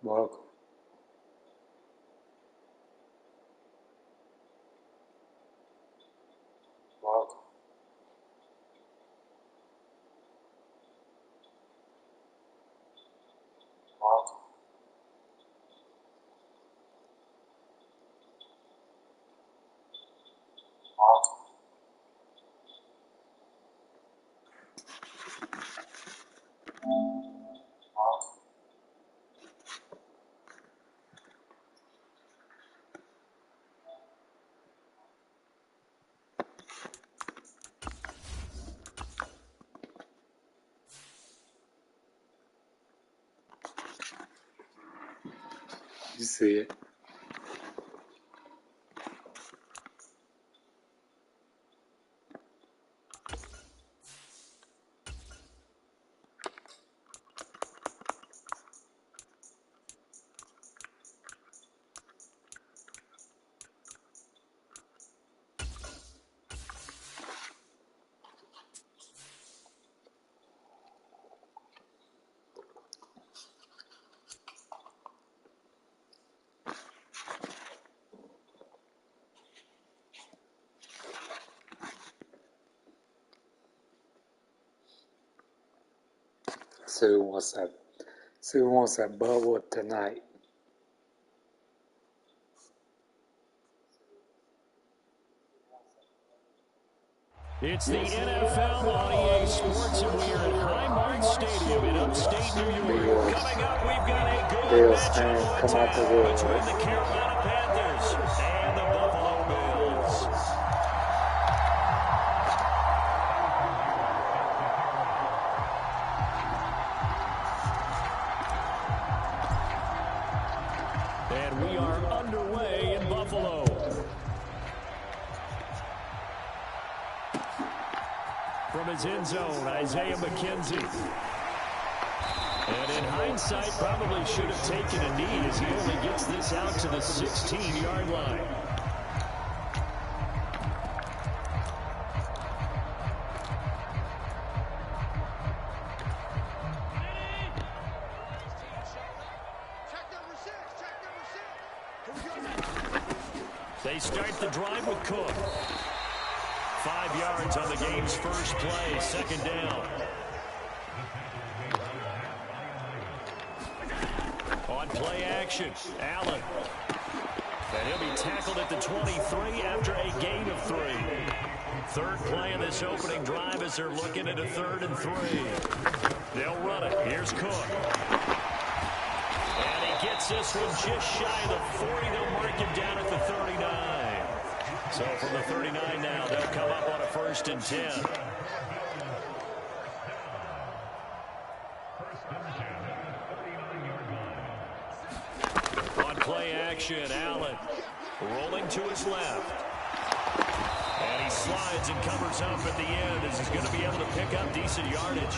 Welcome. Welcome. Welcome. Welcome. Welcome. You see it. See who wants that bubble tonight. It's the NFL on EA Sports, and we are at Highmark Stadium in upstate New York. Coming up, we've got a good matchup on tap between the Carolina Panthers and the Buffalo Bills. And we are underway in Buffalo. From his end zone, Isaiah McKenzie. And in hindsight, probably should have taken a knee as he only gets this out to the 16-yard line. They start the drive with Cook. 5 yards on the game's first play, second down. On play action, Allen. And he'll be tackled at the 23 after a gain of 3. Third play of this opening drive as they're looking at a 3rd and 3. They'll run it. Here's Cook. And he gets this one just shy of the 40. They'll mark him down at the 39. So from the 39 now, they'll come up on a 1st and 10. On play action, Allen rolling to his left. And he slides and covers up at the end as he's going to be able to pick up decent yardage.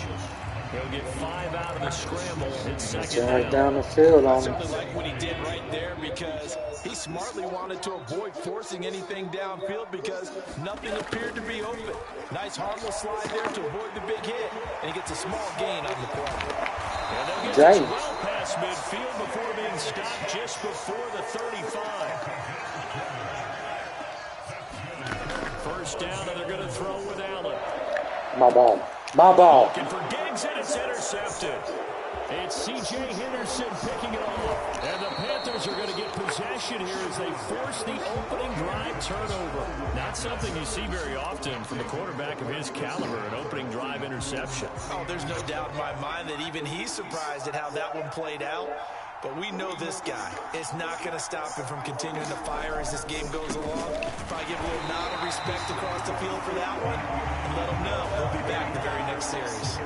He'll get 5 out of the scramble. It's second down the field on him. I certainly like what he did right there because he smartly wanted to avoid forcing anything downfield because nothing appeared to be open. Nice harmless slide there to avoid the big hit, and he gets a small gain on the play. And they'll get this well past midfield before being stopped just before the 35. First down, and they're going to throw with Allen. My ball. My ball. Looking for Diggs, and it's intercepted. It's C.J. Henderson picking it off. And the Panthers are going to get possession here as they force the opening drive turnover. Not something you see very often from a quarterback of his caliber, an opening drive interception. Oh, there's no doubt in my mind that even he's surprised at how that one played out. But we know this guy is not going to stop him from continuing to fire as this game goes along. Probably give a little nod of respect across the field for that one. And let him know he'll be back the very next series.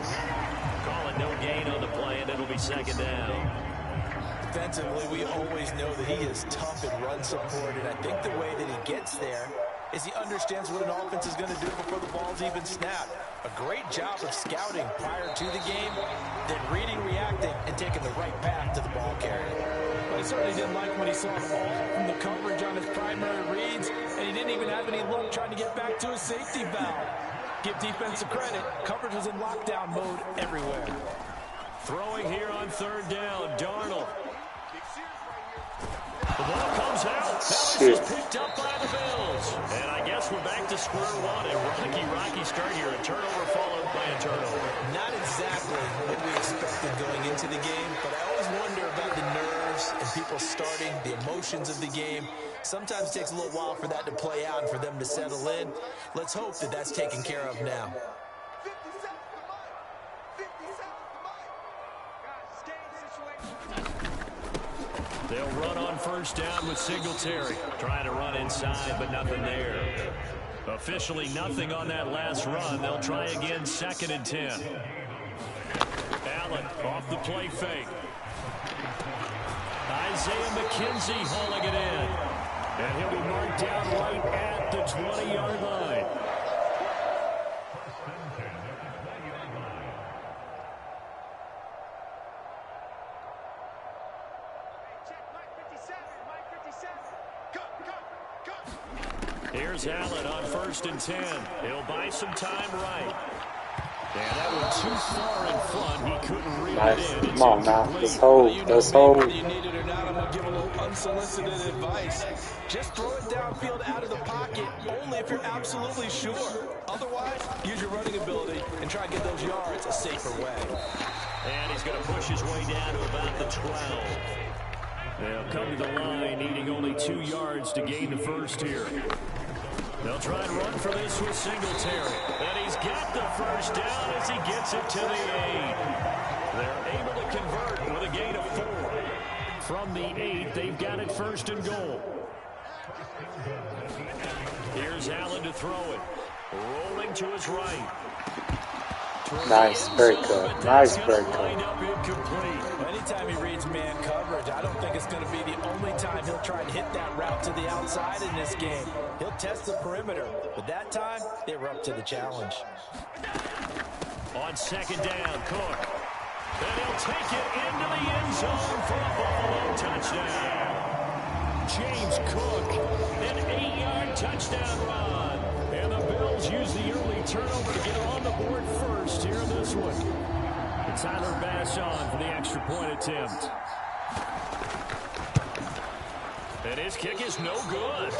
Call it no gain on the play, and it'll be second down. Defensively, we always know that he is tough in run support. And I think the way that he gets there is he understands what an offense is going to do before the ball's even snapped. A great job of scouting prior to the game, then reading, reacting, and taking the right path to the ball carrier. But he certainly didn't like when he saw the ball from the coverage on his primary reads, and he didn't even have any luck trying to get back to his safety valve. Give defensive credit, coverage was in lockdown mode everywhere. Throwing here on 3rd down, Darnold. ball comes out. Now this is picked up by the Bills. And I guess we're back to square one. A rocky start here. A turnover followed by a turnover. Not exactly what we expected going into the game, but I always wonder about the nerves and people starting, the emotions of the game. Sometimes it takes a little while for that to play out and for them to settle in. Let's hope that that's taken care of now. They'll run on first down with Singletary. Trying to run inside, but nothing there. Officially nothing on that last run. They'll try again, 2nd and 10. Allen off the play fake. Isaiah McKenzie hauling it in. And he'll be marked down right at the 20-yard line. Here's Allen on 1st and 10. He'll buy some time right. And that went too far in front. He couldn't reel it in. Come on now. Let's hold. Let's hold. Whether you need it or not, I'm going to give a little unsolicited advice. Just throw it downfield out of the pocket, only if you're absolutely sure. Otherwise, use your running ability and try to get those yards a safer way. And he's going to push his way down to about the 12. They'll come to the line, needing only 2 yards to gain the first here. They'll try and run for this with Singletary. And he's got the first down as he gets it to the 8. They're able to convert with a gain of 4. From the 8, they've got it 1st and goal. Here's Allen to throw it. Rolling to his right. Nice, very good. Nice, very good. Anytime he reads man coverage, I don't think it's going to be the only time he'll try and hit that route to the outside in this game. He'll test the perimeter, but that time, they were up to the challenge. On 2nd down, Cook. And he'll take it into the end zone for a Buffalo touchdown. James Cook, an 8-yard touchdown run. And the Bills use the early turnover to get on the board first here in this one. And Tyler Bass on for the extra point attempt. And his kick is no good.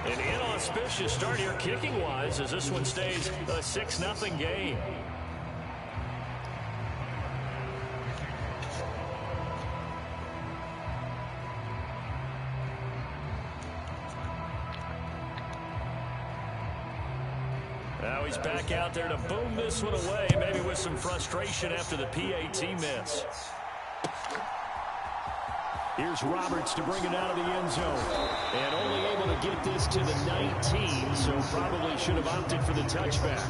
An inauspicious start here kicking-wise as this one stays a 6-0 game. Now he's back out there to boom this one away, maybe with some frustration after the PAT miss. Here's Roberts to bring it out of the end zone. And only able to get this to the 19, so probably should have opted for the touchback.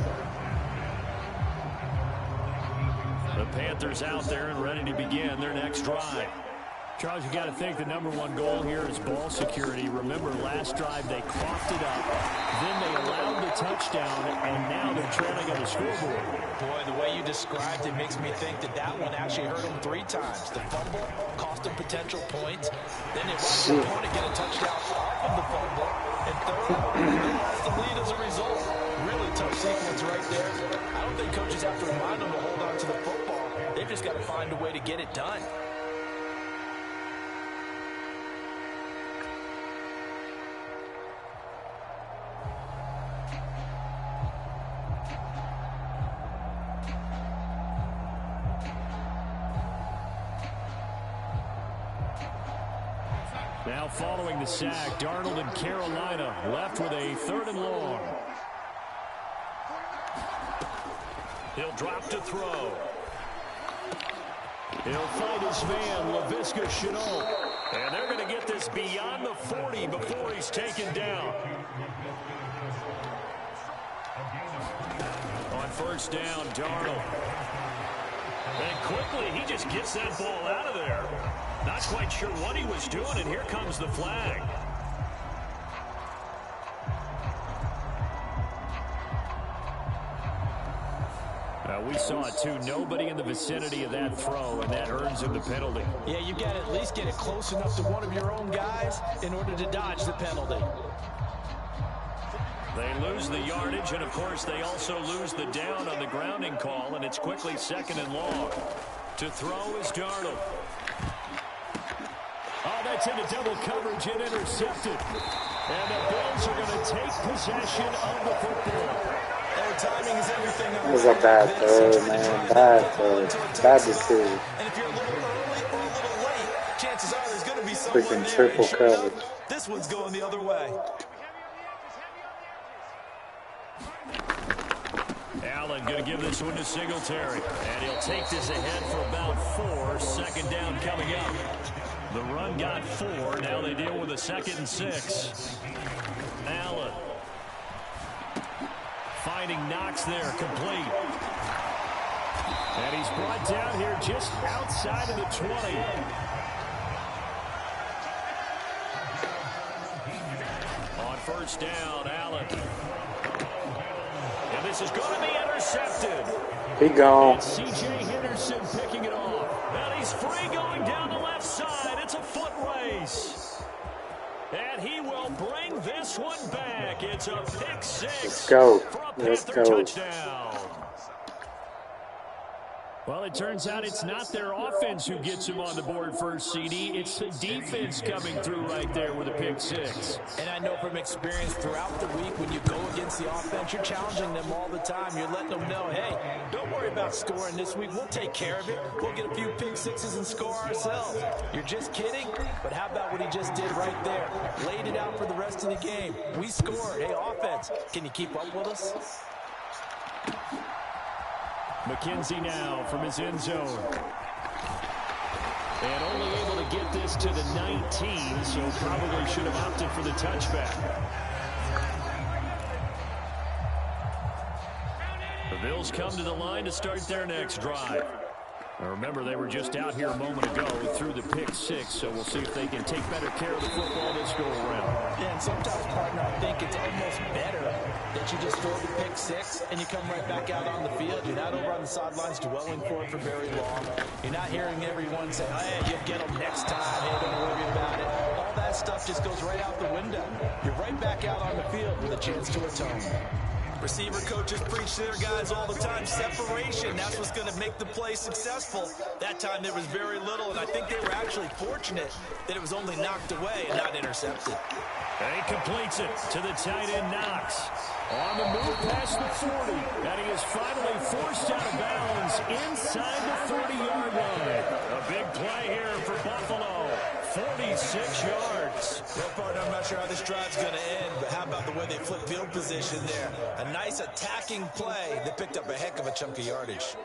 The Panthers out there and ready to begin their next drive. Charles, you got to think the #1 goal here is ball security. Remember, last drive they coughed it up, then they allowed the touchdown, and now they're trailing on the scoreboard. Boy, the way you described it makes me think that that one actually hurt them 3 times. The fumble cost them potential points. Then they watched the opponent get a touchdown off of the fumble. And third, they lost the lead as a result. Really tough sequence right there. I don't think coaches have to remind them to hold on to the football. They've just got to find a way to get it done. Now following the sack, Darnold and Carolina left with a 3rd and long. He'll drop to throw. He'll find his man, Laviska Shenault. And they're going to get this beyond the 40 before he's taken down. On 1st down, Darnold. And quickly, he just gets that ball out of there. Not quite sure what he was doing, and here comes the flag. We saw it, too. Nobody in the vicinity of that throw, and that earns him the penalty. Yeah, you've got to at least get it close enough to one of your own guys in order to dodge the penalty. They lose the yardage, and, of course, they also lose the down on the grounding call, and it's quickly 2nd and long. To throw is Darnold. Oh, that gets into double coverage and intercepted. And the Bills are going to take possession of the football. Timing is everything. That was a bad throw, man. Bad throw. Bad decision. And if you're a little early or a little late, chances are there's going to be someone Freaking there. triple Sure coverage. enough, this one's going the other way. Allen going to give this one to Singletary. And he'll take this ahead for about 4. Second down coming up. The run got 4. Now they deal with a 2nd and 6. Allen. Finding Knox there, complete. And he's brought down here just outside of the 20. On first down, Allen. And this is going to be intercepted. He gone. It's C.J. Henderson picking it off. And he's free going down the left side. It's a foot race. And he will bring this one back. It's a pick 6. Let's go. For a Let's Panther go. touchdown. Well, it turns out it's not their offense who gets him on the board first, CD. It's the defense coming through right there with a pick 6. And I know from experience throughout the week, when you go against the offense, you're challenging them all the time. You're letting them know, hey, don't worry about scoring this week. We'll take care of it. We'll get a few pick 6s and score ourselves. You're just kidding? But how about what he just did right there? Laid it out for the rest of the game. We scored. Hey, offense, can you keep up with us? McKenzie now from his end zone. And only able to get this to the 19, so probably should have opted for the touchback. The Bills come to the line to start their next drive. Now remember, they were just out here a moment ago through the pick 6, so we'll see if they can take better care of the football this go around. Yeah, and sometimes, partner, I think it's almost better that you just throw the pick 6 and you come right back out on the field. You're not over on the sidelines dwelling for it for very long. You're not hearing everyone say, hey, you'll get them next time. Hey, don't worry about it. All that stuff just goes right out the window. You're right back out on the field with a chance to atone. Receiver coaches preach to their guys all the time. Separation, that's what's going to make the play successful. That time there was very little, and I think they were actually fortunate that it was only knocked away and not intercepted. And he completes it to the tight end, Knox. On the move past the 40, and he is finally forced out of bounds inside the 40-yard line. A big play here for Buffalo. 46 yards. Well, partner, I'm not sure how this drive's going to end, but how about the way they flip field position there? A nice attacking play that picked up a heck of a chunk of yardage.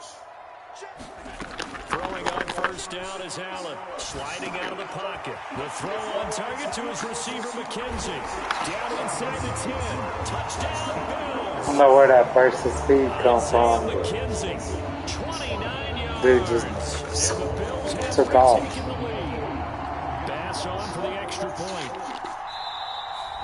Throwing on first down is Allen. Sliding out of the pocket. The throw on target to his receiver, McKenzie. Down inside the 10. Touchdown, Bills. I don't know where that burst of speed comes from. McKenzie, 29 yards. Dude just took off. Pass on for the extra point.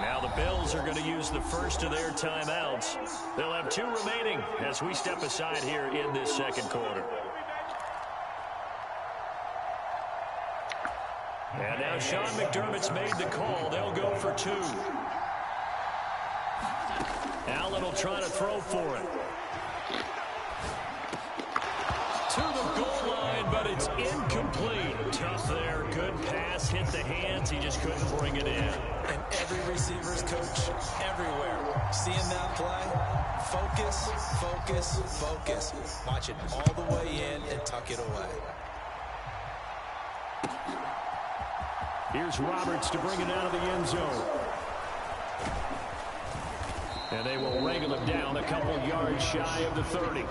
Now the Bills are going to use the first of their timeouts. They'll have 2 remaining as we step aside here in this second quarter. And now Sean McDermott's made the call. They'll go for 2. Allen will try to throw for it. To the goal line, but it's incomplete. Tough there. Good pass. Hit the hands. He just couldn't bring it in. And every receiver's coach everywhere. Seeing that play, focus, focus, focus. Watch it all the way in and tuck it away. Here's Roberts to bring it out of the end zone. And they will wrangle him down a couple yards shy of the 30.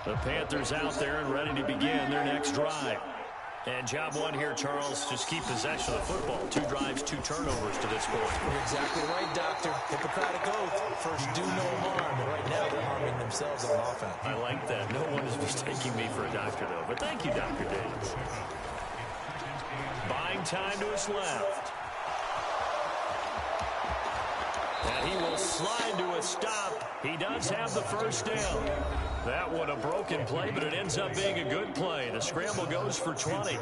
The Panthers out there and ready to begin their next drive. And job one here, Charles, just keep possession of the football. 2 drives, 2 turnovers to this point. You're exactly right, Doctor. Hippocratic oath. First, do no harm. But right now, they're harming themselves on offense. I like that. No one is mistaking me for a doctor, though. But thank you, Dr. Davis. Buying time to his left. And And he will slide to a stop. He does have the first down. That one a broken play, but it ends up being a good play. The scramble goes for 20.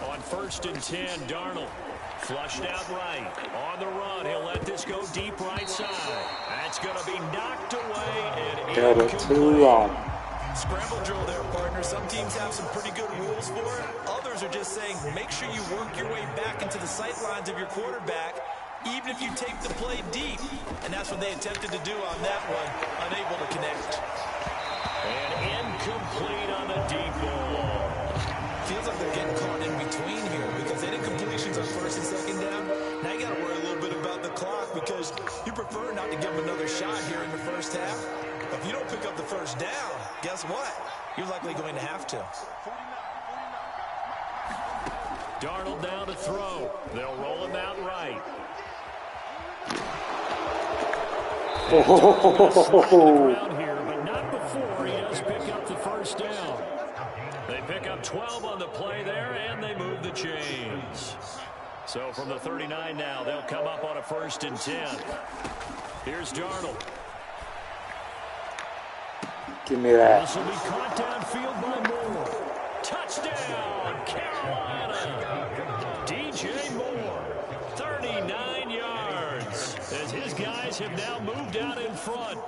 On 1st and 10, Darnold flushed out right. On the run, he'll let this go deep right side. That's going to be knocked away and Got it too long. Scramble drill there, partner. Some teams have some pretty good rules for it. Others are just saying, make sure you work your way back into the sight lines of your quarterback, even if you take the play deep. And that's what they attempted to do on that one, unable to connect. And incomplete on the deep ball. Feels like they're getting caught in between here because any completions on 1st and 2nd down, now you got to worry a little bit about the clock because you prefer not to give them another shot here in the 1st half. But if you don't pick up the 1st down, guess what? You're likely going to have to. Darnold down to throw. They'll roll him out right. Ground here, but not before he does pick up the 1st down. They pick up 12 on the play there, and they move the chains. So from the 39 now, they'll come up on a 1st and 10. Here's Darnold. Give me that. This will be caught downfield by Moore. Touchdown, Carolina. DJ Moore, 39 yards, as his guys have now moved out in front.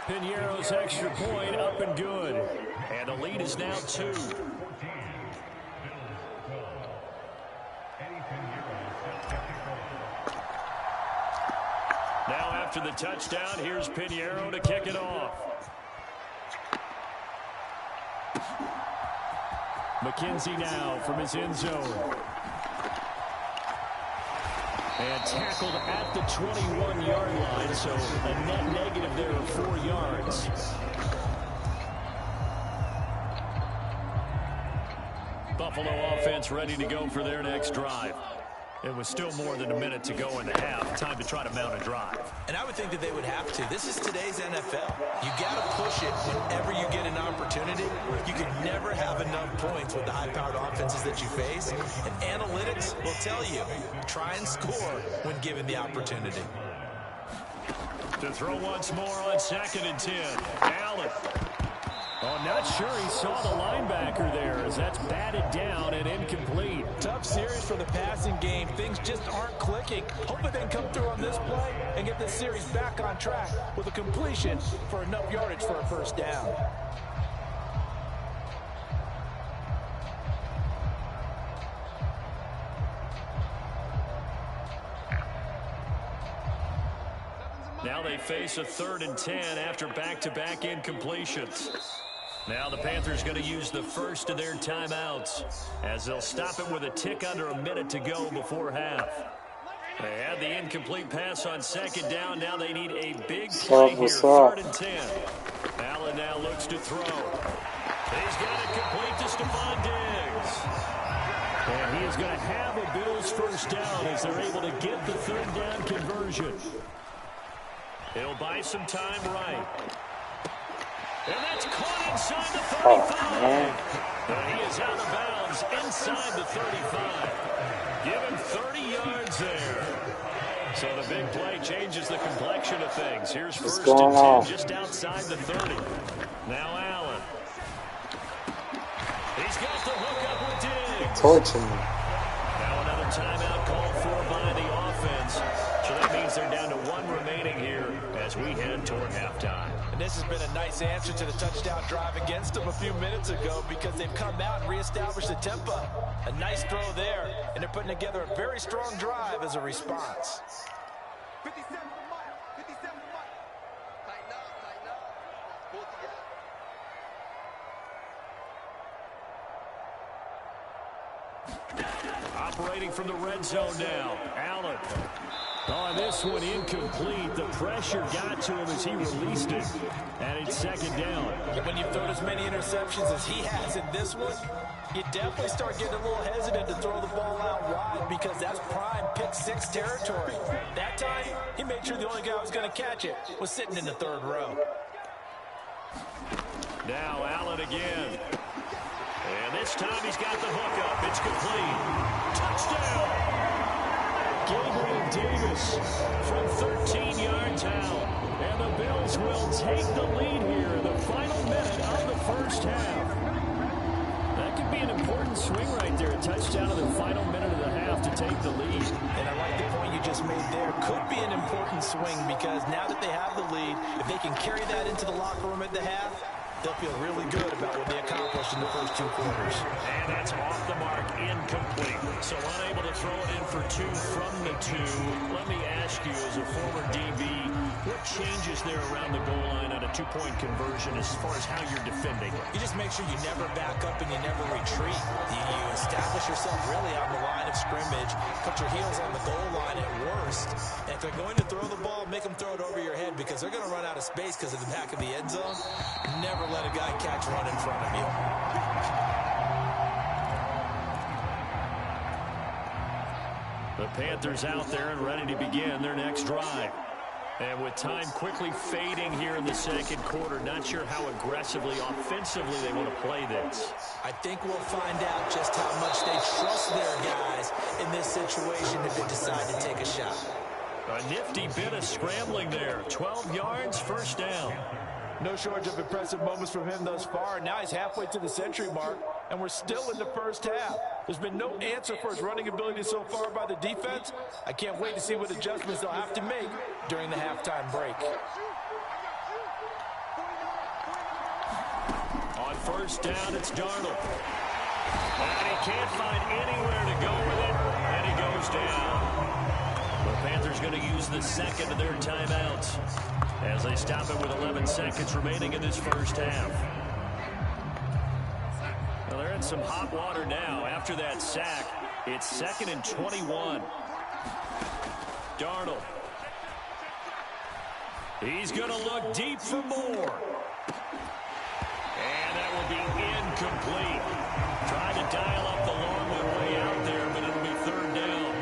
Pinheiro's extra point up and good. And the lead is now 2. Now after the touchdown, here's Pinheiro to kick it off. McKenzie now from his end zone. And tackled at the 21-yard line, so a net negative there of 4 yards. Buffalo offense ready to go for their next drive. It was still more than a minute to go in the half. Time to try to mount a drive. And I would think that they would have to. This is today's NFL. You got to push it whenever you get an opportunity. You can never have enough points with the high-powered offenses that you face. And analytics will tell you, try and score when given the opportunity. To throw once more on 2nd and 10. Allen. Oh, not sure he saw the linebacker there as that's batted down and incomplete. Tough series for the passing game. Things just aren't clicking. Hopefully they can come through on this play and get this series back on track with a completion for enough yardage for a 1st down. Now they face a 3rd and 10 after back-to-back incompletions. Now the Panthers going to use the first of their timeouts as they'll stop it with a tick under a minute to go before half. They had the incomplete pass on 2nd down. Now they need a big play here. 3rd and 10. Allen now looks to throw. He's got it complete to Stephon Diggs. And he is going to have a Bills 1st down as they're able to get the 3rd down conversion. He'll buy some time right. And that's caught inside the 35. And he is out of bounds inside the 35. Give him 30 yards there. So the big play changes the complexion of things. Here's 1st and 10 just outside the 30. Now Allen. He's got the hook up with Diggs. Torching me. Now another timeout called for by the offense. So that means they're down to 1 remaining here as we head toward halftime. And this has been a nice answer to the touchdown drive against them a few minutes ago because they've come out and reestablished the tempo. A nice throw there, and they're putting together a very strong drive as a response. 57 mile, 57 mile. Tighten up, tighten up. Pull it together. operating from the red zone now. Allen. On this one, incomplete. The pressure got to him as he released it. And it's second down. When you've thrown as many interceptions as he has in this one, you definitely start getting a little hesitant to throw the ball out wide because that's prime pick six territory. That time, he made sure the only guy who was going to catch it was sitting in the third row. Now Allen again. And this time he's got the hook up. It's complete. Touchdown! Gabriel Davis from 13 yards out. And the Bills will take the lead here in the final minute of the first half. That could be an important swing right there. A touchdown in the final minute of the half to take the lead. And I like the point you just made there. Could be an important swing because now that they have the lead, if they can carry that into the locker room at the half, they'll feel really good about what they accomplished in the first two quarters. And that's off the mark, incomplete. So unable to throw it in for two from the two. Let me ask you, as a former DB, what changes there around the goal line on a two-point conversion as far as how you're defending? You just make sure you never back up and you never retreat. You establish yourself really on the line of scrimmage, put your heels on the goal line at worst. And if they're going to throw the ball, make them throw it over your head because they're going to run out of space because of the back of the end zone. Never let a guy catch one in front of you. The Panthers out there and ready to begin their next drive. And with time quickly fading here in the second quarter, not sure how aggressively, offensively they want to play this. I think we'll find out just how much they trust their guys in this situation if they decide to take a shot. A nifty bit of scrambling there. 12 yards, first down. No shortage of impressive moments from him thus far. Now he's halfway to the century mark, and we're still in the first half. There's been no answer for his running ability so far by the defense. I can't wait to see what adjustments they'll have to make during the halftime break. On first down, it's Darnold. And he can't find anywhere to go with it, and he goes down. The Panthers going to use the second of their timeouts as they stop it with 11 seconds remaining in this first half. Well, they're in some hot water now. After that sack, it's 2nd and 21. Darnold. He's going to look deep for more. And that will be incomplete. Trying to dial up the long one way out there, but it'll be third down.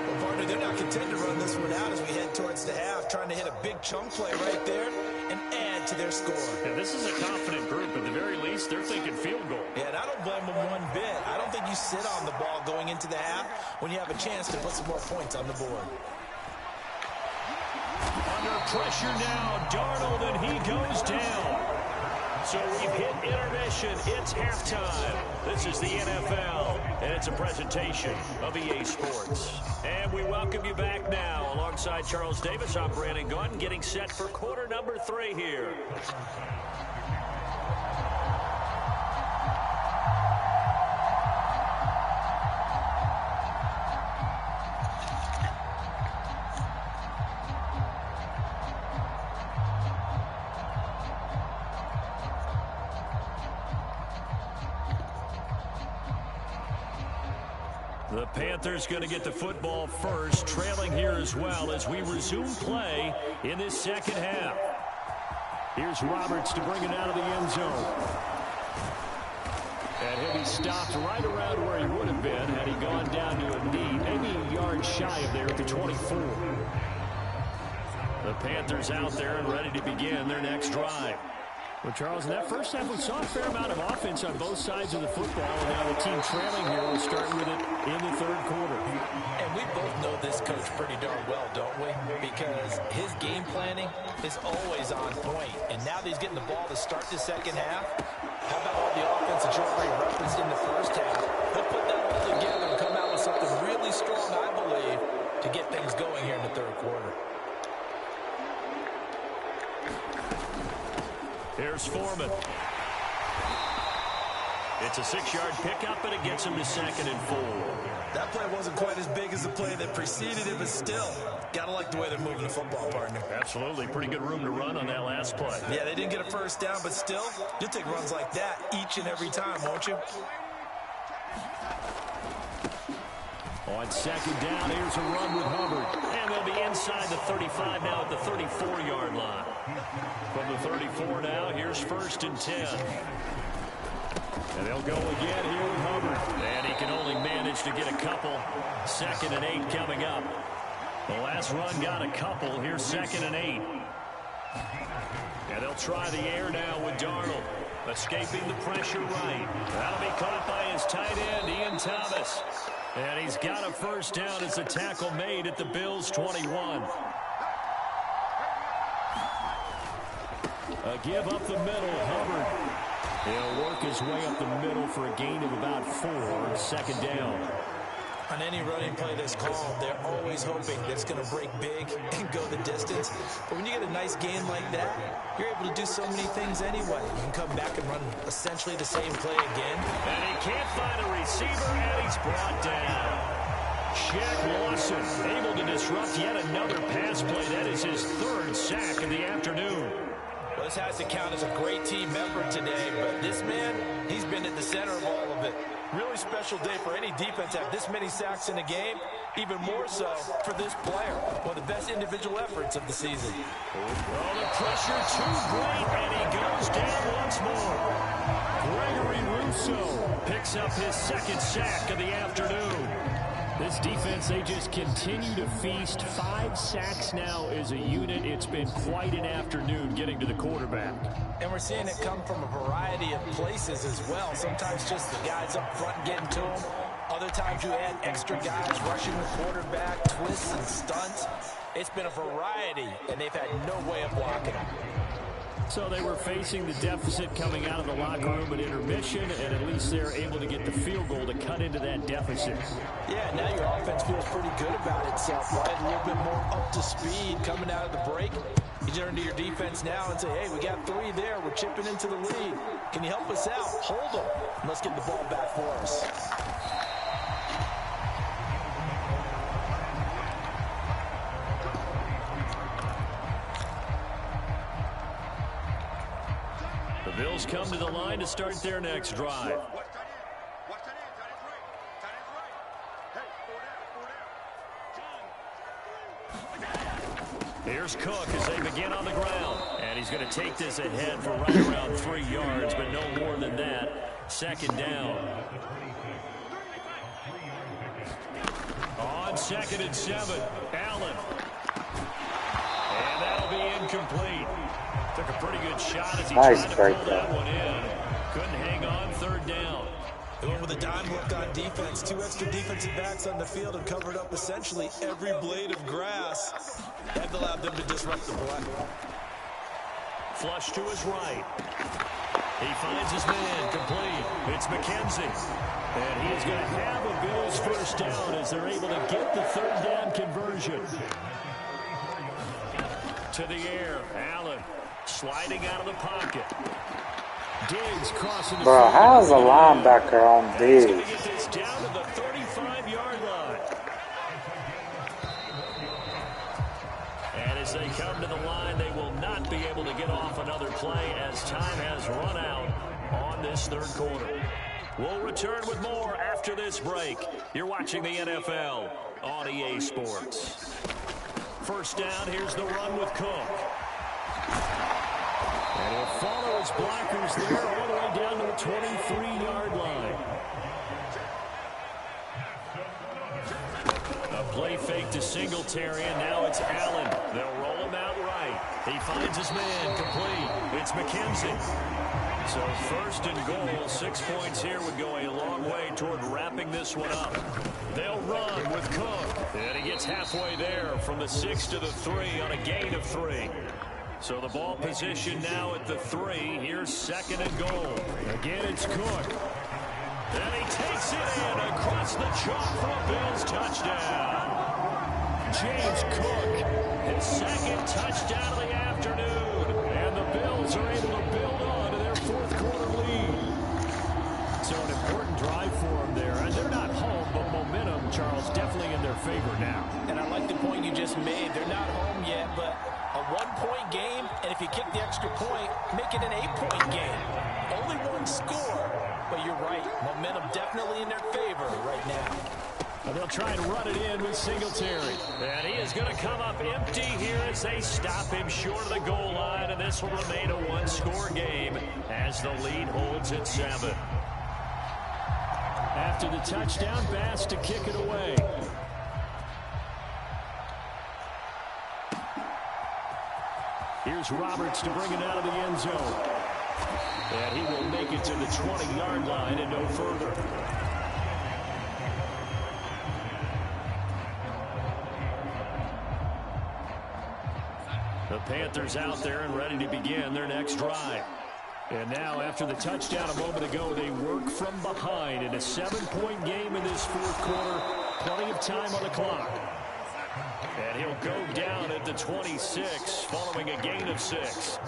Well, partner, they're not content to run this one out as we head towards the half, trying to hit a big chunk play right there and add to their score. Yeah, this is a confident group. At the very least, they're thinking field goal. Yeah, and I don't blame them one bit. I don't think you sit on the ball going into the half when you have a chance to put some more points on the board. Under pressure now, Darnold, and he goes down. So we've hit intermission. It's halftime. This is the NFL, and it's a presentation of EA Sports. And we welcome you back now. Alongside Charles Davis, I'm Brandon Gaudin, getting set for quarter number 3 here. The Panthers going to get the football first, trailing here as well as we resume play in this second half. Here's Roberts to bring it out of the end zone. And he'll be stopped right around where he would have been had he gone down to a knee, maybe a yard shy of there at the 24. The Panthers out there and ready to begin their next drive. Well, Charles, in that first half, we saw a fair amount of offense on both sides of the football, and now the team trailing here will start with it in the third quarter. And we both know this coach pretty darn well, don't we? Because his game planning is always on point. And now that he's getting the ball to start the second half, how about all the offense that you already referenced in the first half? He'll put that all together and come out with something really strong, I believe, to get things going here in the third quarter. Here's Foreman. It's a 6-yard pickup, and it gets him to 2nd and 4. That play wasn't quite as big as the play that preceded it, but still, gotta like the way they're moving the football, partner. Absolutely. Pretty good room to run on that last play. Yeah, they didn't get a first down, but still, you'll take runs like that each and every time, won't you? On second down, here's a run with Hubbard. And they'll be inside the 35 now at the 34-yard line. From the 34 now, here's 1st and 10. And they'll go again here with Hubbard. And he can only manage to get a couple. 2nd and 8 coming up. The last run got a couple. Here's 2nd and 8. And they'll try the air now with Darnold. Escaping the pressure right. That'll be caught by his tight end, Ian Thomas. And he's got a 1st down as the tackle made at the Bills' 21. A give up the middle, Hubbard. He'll work his way up the middle for a gain of about 4. 2nd down. On any running play that's called, they're always hoping that it's going to break big and go the distance. But when you get a nice gain like that, you're able to do so many things anyway. You can come back and run essentially the same play again. And he can't find a receiver, and he's brought down. Shaq Lawson able to disrupt yet another pass play. That is his 3rd sack of the afternoon. Well, this has to count as a great team effort today, but this man, he's been at the center of all of it. Really special day for any defense to have this many sacks in a game, even more so for this player. One of the best individual efforts of the season. Oh, the pressure too great, and he goes down once more. Gregory Rousseau picks up his 2nd sack of the afternoon. This defense, they just continue to feast. 5 sacks now as a unit. It's been quite an afternoon getting to the quarterback. And we're seeing it come from a variety of places as well. Sometimes just the guys up front getting to him. Other times you add extra guys rushing the quarterback, twists and stunts. It's been a variety, and they've had no way of blocking him. So they were facing the deficit coming out of the locker room at intermission, and at least they're able to get the field goal to cut into that deficit. Yeah, now your offense feels pretty good about itself, right? A little bit more up to speed coming out of the break. You turn to your defense now and say, hey, we got 3 there. We're chipping into the lead. Can you help us out? Hold them. Let's get the ball back for us. The Bills come to the line to start their next drive. Here's Cook as they begin on the ground. And he's going to take this ahead for right around 3 yards, but no more than that. 2nd down. On 2nd and 7, Allen. And that'll be incomplete. Took a pretty good shot as he tried to pull that one in. Couldn't hang on. 3rd down. They went with a dime look on defense. 2 extra defensive backs on the field and covered up essentially every blade of grass. That allowed them to disrupt the play. Flush to his right. He finds his man complete. It's McKenzie. And he is going to have a Bills 1st down as they're able to get the 3rd down conversion. To the air. Allen sliding out of the pocket. Diggs crossing the Bro, how's a linebacker on Diggs? He's going Diggs? to get this down to the 35-yard line. And as they come to the line, they will not be able to get off another play as time has run out on this 3rd quarter. We'll return with more after this break. You're watching the NFL on EA Sports. 1st down, here's the run with Cook. And he'll follow his blockers there all the way down to the 23-yard line. A play fake to Singletary, and now it's Allen. They'll roll him out right. He finds his man complete. It's McKenzie. So 1st and goal, 6 points here would go a long way toward wrapping this one up. They'll run with Cook. And he gets halfway there from the 6 to the 3 on a gain of 3. So the ball position now at the 3. Here's 2nd and goal. Again, it's Cook. And he takes it in across the chalk for a Bills touchdown. James Cook, his 2nd touchdown of the afternoon. And the Bills are able to build on to their 4th quarter lead. So an important drive for them there. And they're not home, but momentum, Charles, definitely in their favor now. And I like the point you just made. They're not home yet, but a 1-point game, and if you kick the extra point, make it an 8-point game. Only 1 score, but you're right. Momentum definitely in their favor right now. And they'll try and run it in with Singletary. And he is going to come up empty here as they stop him short of the goal line. And this will remain a one-score game as the lead holds at 7. After the touchdown, Bass to kick it away. Here's Roberts to bring it out of the end zone. And he will make it to the 20-yard line and no further. The Panthers out there and ready to begin their next drive. And now, after the touchdown a moment ago, they work from behind in a 7-point game in this fourth quarter. Plenty of time on the clock. And he'll go down at the 26 following a gain of 6.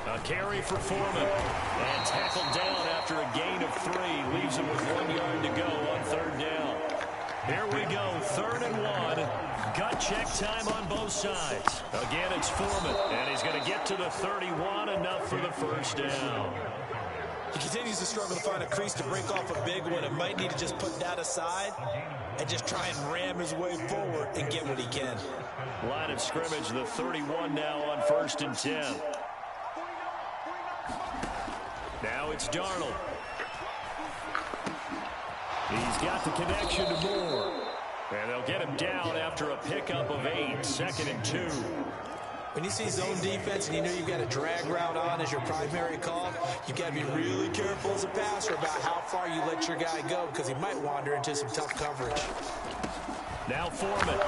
A carry for Foreman. And tackled down after a gain of 3. Leaves him with 1 yard to go on third down. Here we go, 3rd and 1. Gut check time on both sides. Again, it's Foreman. And he's going to get to the 31, enough for the first down. He continues to struggle to find a crease to break off a big one and might need to just put that aside and just try and ram his way forward and get what he can. Line of scrimmage, the 31 now on 1st and 10. Now it's Darnold. He's got the connection to Moore. And they'll get him down after a pickup of 8, 2nd and 2. When you see zone defense and you know you've got a drag route on as your primary call, you've got to be really careful as a passer about how far you let your guy go because he might wander into some tough coverage. Now Foreman.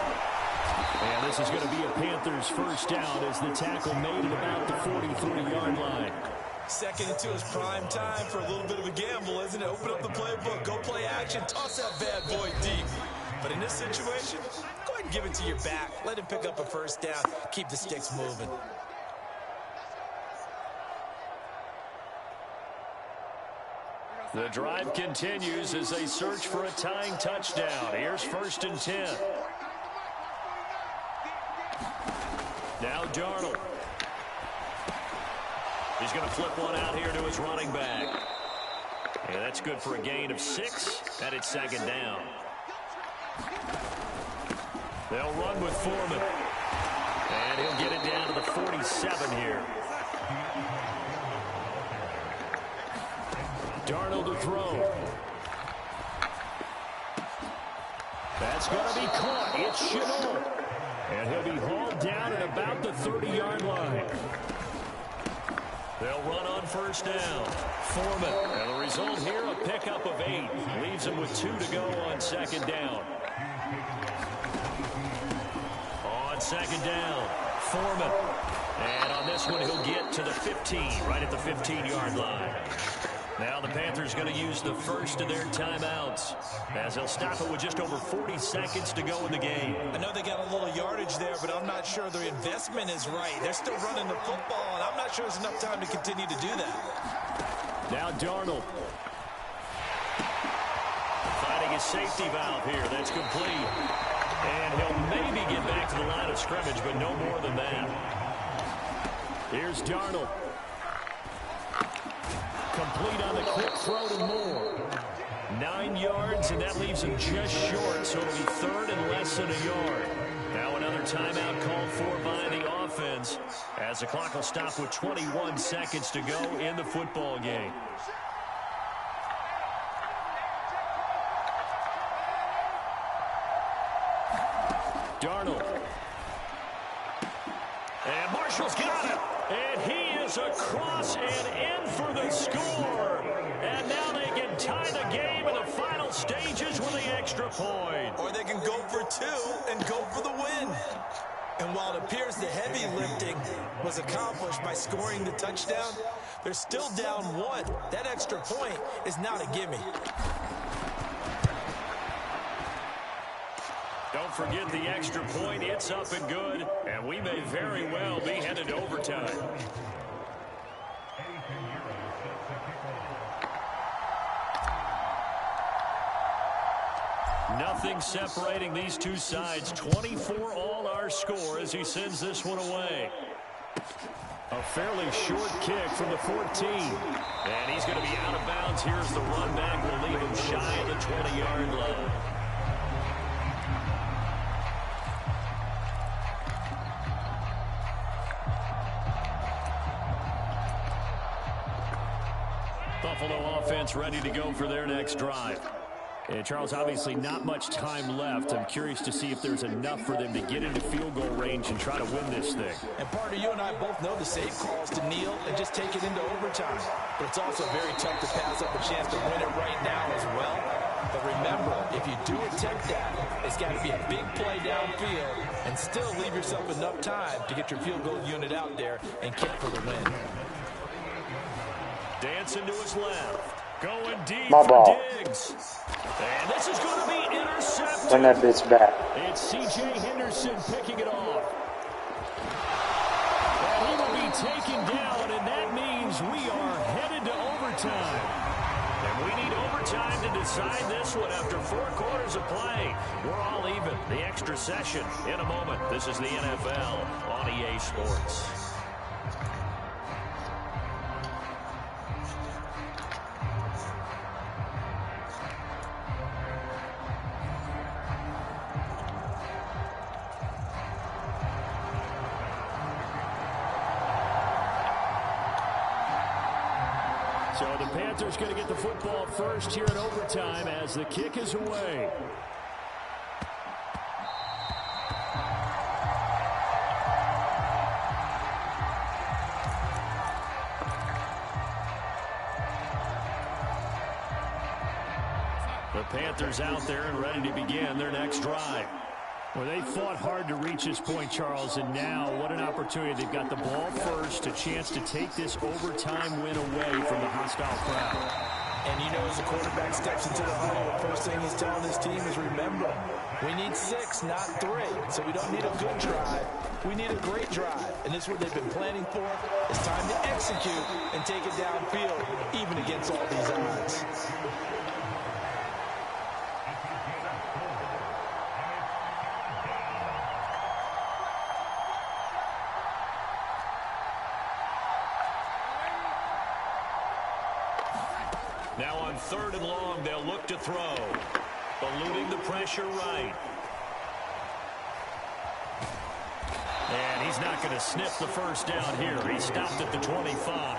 And this is going to be a Panthers first down as the tackle made at about the 43-yard line. 2nd and 2 is prime time for a little bit of a gamble, isn't it? Open up the playbook, go play action, toss that bad boy deep. But in this situation, go ahead and give it to your back. Let him pick up a first down. Keep the sticks moving. The drive continues as they search for a tying touchdown. Here's 1st and 10. Now Darnold. He's going to flip one out here to his running back. And that's good for a gain of 6, and it's 2nd down. They'll run with Foreman. And he'll get it down to the 47 here. Darnold to throw. That's going to be caught. It's Shenault. And he'll be hauled down at about the 30-yard line. They'll run on first down. Foreman. And the result here, a pickup of 8. Leaves him with 2 to go on 2nd down. On 2nd down, Foreman. And on this one, he'll get to the 15, right at the 15-yard line. Now the Panthers going to use the first of their timeouts as they'll stop it with just over 40 seconds to go in the game. I know they got a little yardage there, but I'm not sure their investment is right. They're still running the football, and I'm not sure there's enough time to continue to do that. Now Darnold. Finding his safety valve here. That's complete. And he'll maybe get back to the line of scrimmage, but no more than that. Here's Darnold. Complete on the quick throw to Moore. 9 yards, and that leaves him just short, so it'll be 3rd and less than a yard. Now another timeout called for by the offense as the clock will stop with 21 seconds to go in the football game. Darnold. And Marshall's got him. And he is across and in for the score. And now they can tie the game in the final stages with the extra point. Or they can go for 2 and go for the win. And while it appears the heavy lifting was accomplished by scoring the touchdown, they're still down 1. That extra point is not a gimme. Don't forget the extra point. It's up and good. And we may very well be headed to overtime. Nothing separating these two sides. 24 all our score as he sends this one away. A fairly short kick from the 14. And he's going to be out of bounds. Here's the run back. Will leave him shy of the 20-yard line. Buffalo offense ready to go for their next drive. And Charles, obviously not much time left. I'm curious to see if there's enough for them to get into field goal range and try to win this thing. And partner, you and I both know the safe call is to kneel and just take it into overtime. But it's also very tough to pass up a chance to win it right now as well. But remember, if you do attempt that, it's got to be a big play downfield and still leave yourself enough time to get your field goal unit out there and kick for the win. Dancing to his left. Going deep for Diggs. And this is going to be intercepted. Run that bitch back. It's C.J. Henderson picking it off. And he will be taken down, and that means we are headed to overtime. And we need overtime to decide this one after 4 quarters of play. We're all even. The extra session in a moment. This is the NFL on EA Sports. So the Panthers going to get the football first here in overtime as the kick is away. The Panthers out there and ready to begin their next drive. Well, they fought hard to reach this point, Charles, and now what an opportunity. They've got the ball first, a chance to take this overtime win away from the hostile crowd. And you know, as the quarterback steps into the huddle, the first thing he's telling his team is, remember, we need 6, not 3. So we don't need a good drive. We need a great drive. And this is what they've been planning for. It's time to execute and take it downfield, even against all these odds. Now on 3rd and long, they'll look to throw. Eluding the pressure right. And he's not going to sniff the first down here. He stopped at the 25.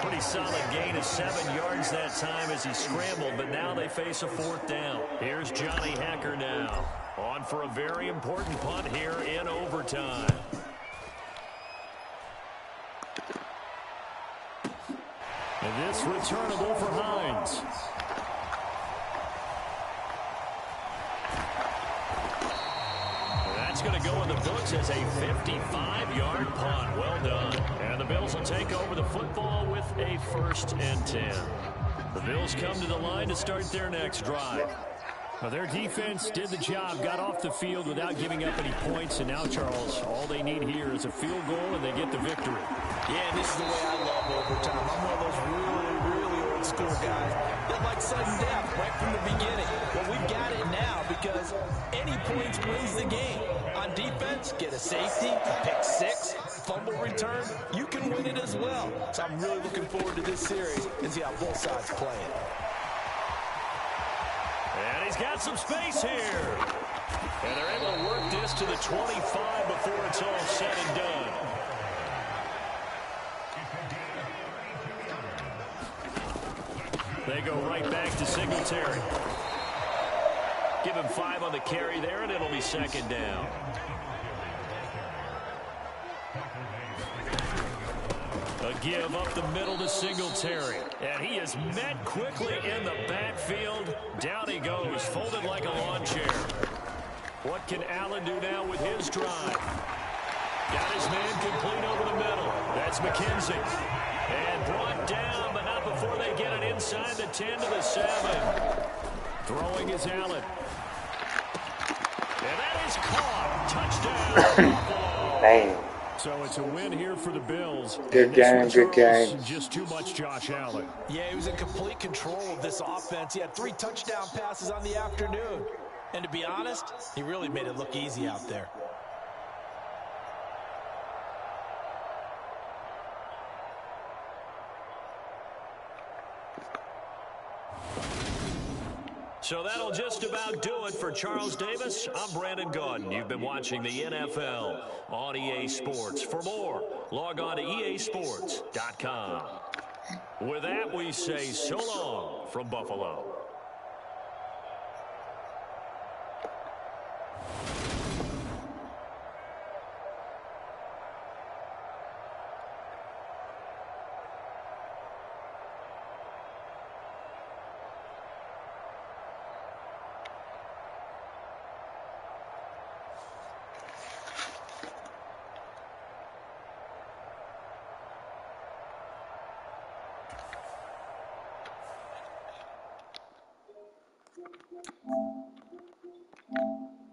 Pretty solid gain of 7 yards that time as he scrambled, but now they face a 4th down. Here's Johnny Hacker now. On for a very important punt here in overtime. And this returnable for Hines. That's going to go in the books as a 55-yard punt. Well done. And the Bills will take over the football with a 1st and 10. The Bills come to the line to start their next drive. Well, their defense did the job, got off the field without giving up any points, and now, Charles, all they need here is a field goal, and they get the victory. Yeah, and this is the way I love overtime. I'm one of those really old school guys that like sudden death right from the beginning. Well, we've got it now because any points wins the game. On defense, get a safety, a pick 6, fumble return, you can win it as well. So I'm really looking forward to this series and see how both sides play it. And he's got some space here. And they're able to work this to the 25 before it's all said and done. They go right back to Singletary. Give him 5 on the carry there, and it'll be 2nd down. A give up the middle to Singletary. And he is met quickly in the backfield. Down he goes, folded like a lawn chair. What can Allen do now with his drive? Got his man complete over the middle. That's McKenzie. And brought down, but not before they get it inside the 10 to the 7. Throwing is Allen. And that is caught. Touchdown. Damn. So it's a win here for the Bills. Good game, good game. Just too much Josh Allen. Yeah, he was in complete control of this offense. He had 3 touchdown passes on the afternoon. And to be honest, he really made it look easy out there. So that'll just about do it for Charles Davis. I'm Brandon Gaudin. You've been watching the NFL on EA Sports. For more, log on to easports.com. With that, we say so long from Buffalo.